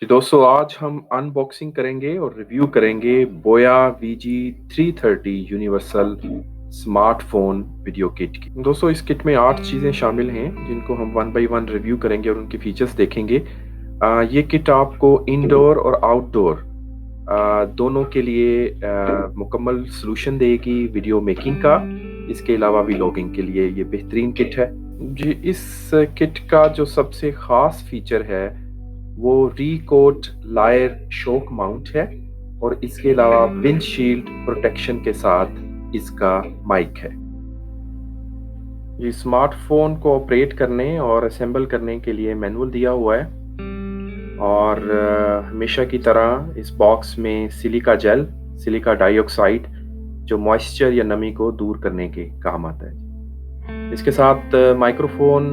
जी दोस्तों, आज हम अनबॉक्सिंग करेंगे और रिव्यू करेंगे बोया VG330 universal smartphone video kit की। दोस्तों, इस किट में 8 चीज़ें शामिल हैं, जिनको हम वन बाय वन रिव्यू करेंगे और उनके फीचर्स देखेंगे। ये किट आपको इंडोर और आउटडोर दोनों के लिए मुकम्मल सॉल्यूशन देगी वीडियो मेकिंग का। इसके अलावा व्लॉगिंग के लिए ये बेहतरीन किट है। जी, इस किट का जो सबसे ख़ास फीचर है वो रिकोट लायर शॉक माउंट है और इसके अलावा विंडशील्ड प्रोटेक्शन के साथ इसका माइक है। ये स्मार्टफोन को ऑपरेट करने और असेंबल करने के लिए मैनुअल दिया हुआ है और हमेशा की तरह इस बॉक्स में सिलिका जेल, सिलिका डाइऑक्साइड जो मॉइस्चर या नमी को दूर करने के काम आता है। इसके साथ माइक्रोफोन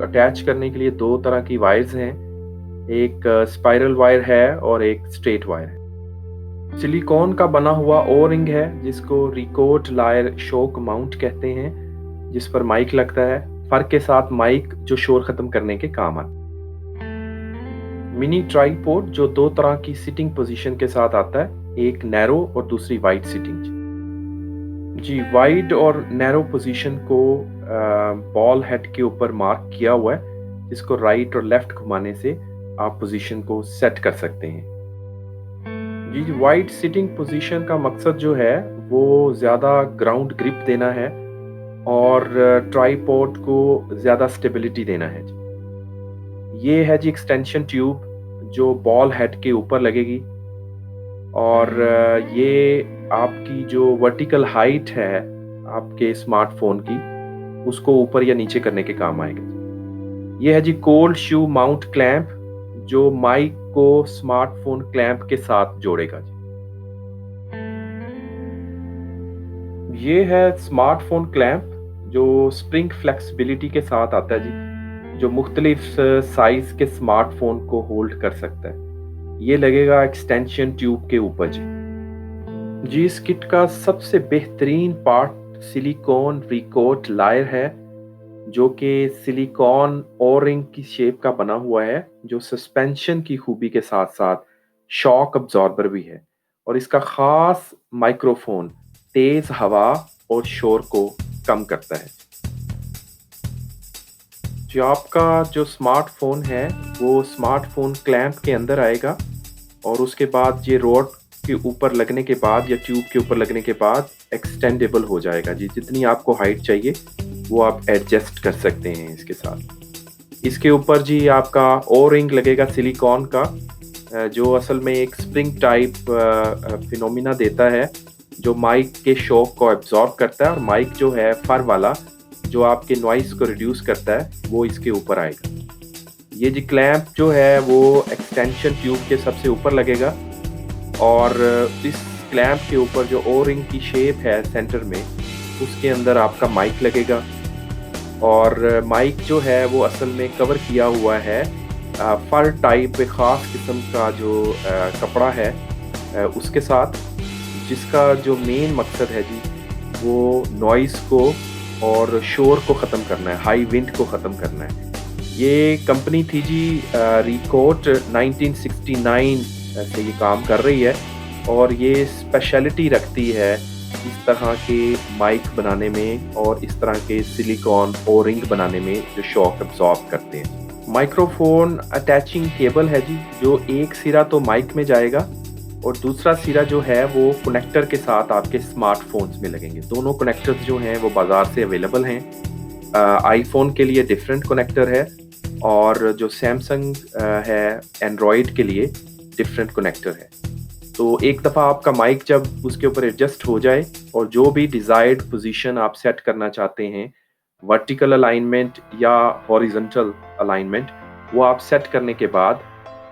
अटैच करने के लिए दो तरह की वायर्स हैं। एक स्पाइरल वायर है और एक स्ट्रेट वायर है। सिलिकॉन का बना हुआ ओ रिंग है जिसको रिकोट लायर शॉक माउंट कहते हैं, जिस पर माइक लगता है। फर्क के साथ माइक जो शोर खत्म करने के काम आता है। मिनी ट्राइपॉड जो दो तरह की सिटिंग पोजीशन के साथ आता है, एक नैरो और दूसरी वाइड सिटिंग। जी, वाइड और नैरो पोजीशन को बॉल हेड के ऊपर मार्क किया हुआ है, जिसको राइट और लेफ्ट घुमाने से आप पोजीशन को सेट कर सकते हैं। जी, वाइड सिटिंग पोजीशन का मकसद जो है वो ज़्यादा ग्राउंड ग्रिप देना है और ट्राइपॉड को ज़्यादा स्टेबिलिटी देना है। ये है जी एक्सटेंशन ट्यूब जो बॉल हेड के ऊपर लगेगी और ये आपकी जो वर्टिकल हाइट है आपके स्मार्टफोन की, उसको ऊपर या नीचे करने के काम आएगा। ये है जी कोल्ड शू माउंट क्लैंप जो माइक को स्मार्टफोन क्लैंप के साथ जोड़ेगा जी। ये है स्मार्टफोन क्लैंप जो स्प्रिंग फ्लेक्सिबिलिटी के साथ आता है जी, जो मुख्तलिफ साइज के स्मार्टफोन को होल्ड कर सकता है। ये लगेगा एक्सटेंशन ट्यूब के ऊपर जी। जी, इस किट का सबसे बेहतरीन पार्ट सिलिकॉन रिकोट लायर है, जो कि सिलिकॉन ओ रिंग की शेप का बना हुआ है, जो सस्पेंशन की खूबी के साथ साथ शॉक अब्जॉर्बर भी है। और इसका खास माइक्रोफोन तेज हवा और शोर को कम करता है। जो आपका जो स्मार्टफोन है वो स्मार्टफोन क्लैंप के अंदर आएगा और उसके बाद ये रोड के ऊपर लगने के बाद या ट्यूब के ऊपर लगने के बाद एक्सटेंडेबल हो जाएगा जी। जितनी आपको हाइट चाहिए वो आप एडजस्ट कर सकते हैं इसके साथ। इसके ऊपर जी आपका ओ रिंग लगेगा सिलिकॉन का, जो असल में एक स्प्रिंग टाइप फिनोमिना देता है, जो माइक के शॉक को एब्जॉर्ब करता है और माइक जो है फर वाला जो आपके नॉइस को रिड्यूस करता है वो इसके ऊपर आएगा। ये जी क्लैंप जो है वो एक्सटेंशन ट्यूब के सबसे ऊपर लगेगा और इस क्लैंप के ऊपर जो ओ रिंग की शेप है सेंटर में, उसके अंदर आपका माइक लगेगा। और माइक जो है वो असल में कवर किया हुआ है फर टाइप ख़ास किस्म का जो कपड़ा है उसके साथ, जिसका जो मेन मकसद है जी वो नॉइस को और शोर को ख़त्म करना है, हाई विंड को ख़त्म करना है। ये कंपनी थी जी रिकोट 1969 से ये काम कर रही है और ये स्पेशलिटी रखती है इस तरह के माइक बनाने में और इस तरह के सिलिकॉन ओ रिंग बनाने में जो शॉक अब्जॉर्ब करते हैं। माइक्रोफोन अटैचिंग केबल है जी, जो एक सिरा तो माइक में जाएगा और दूसरा सिरा जो है वो कनेक्टर के साथ आपके स्मार्टफोन्स में लगेंगे। दोनों कनेक्टर्स जो हैं वो बाज़ार से अवेलेबल हैं। आईफोन के लिए डिफरेंट कनेक्टर है और जो सैमसंग है एंड्रॉयड के लिए डिफरेंट कनेक्टर है। तो एक दफ़ा आपका माइक जब उसके ऊपर एडजस्ट हो जाए और जो भी डिज़ायर्ड पोजीशन आप सेट करना चाहते हैं, वर्टिकल अलाइनमेंट या हॉरिजॉन्टल अलाइनमेंट, वो आप सेट करने के बाद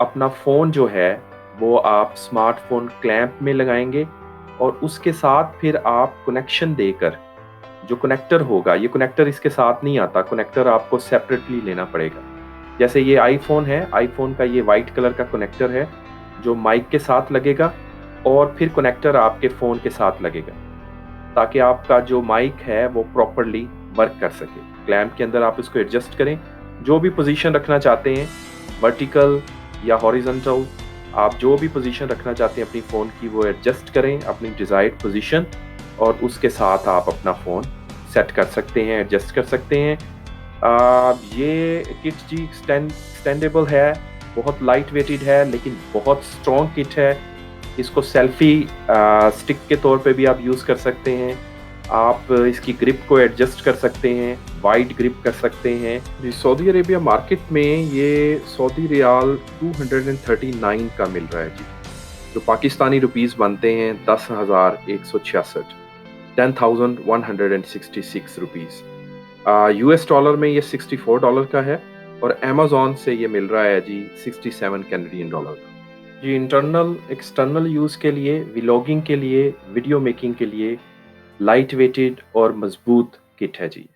अपना फ़ोन जो है वो आप स्मार्टफोन क्लैंप में लगाएंगे और उसके साथ फिर आप कनेक्शन देकर जो कनेक्टर होगा, ये कनेक्टर इसके साथ नहीं आता, कनेक्टर आपको सेपरेटली लेना पड़ेगा। जैसे ये आईफोन है, आईफोन का ये वाइट कलर का कनेक्टर है जो माइक के साथ लगेगा और फिर कनेक्टर आपके फ़ोन के साथ लगेगा, ताकि आपका जो माइक है वो प्रॉपर्ली वर्क कर सके। क्लैंप के अंदर आप इसको एडजस्ट करें, जो भी पोजीशन रखना चाहते हैं, वर्टिकल, या हॉरिजॉन्टल, आप जो भी पोजीशन रखना चाहते हैं अपनी फ़ोन की वो एडजस्ट करें अपनी डिज़ायर्ड पोजीशन और उसके साथ आप अपना फ़ोन सेट कर सकते हैं, एडजस्ट कर सकते हैं। ये किट जी एक्सटेंडेबल है, बहुत लाइट वेटेड है लेकिन बहुत स्ट्रॉन्ग किट है। इसको सेल्फी स्टिक के तौर पे भी आप यूज़ कर सकते हैं। आप इसकी ग्रिप को एडजस्ट कर सकते हैं, वाइड ग्रिप कर सकते हैं। जी, सऊदी अरेबिया मार्केट में ये सऊदी रियाल 239 का मिल रहा है जी, जो पाकिस्तानी रुपीस बनते हैं 10,166, 10,166 रुपीस। यूएस डॉलर में ये $64 का है और अमेज़न से ये मिल रहा है जी 67 कैनेडियन डॉलर का। जी, इंटरनल एक्सटर्नल यूज़ के लिए, व्लॉगिंग के लिए, वीडियो मेकिंग के लिए लाइट वेटेड और मज़बूत किट है जी।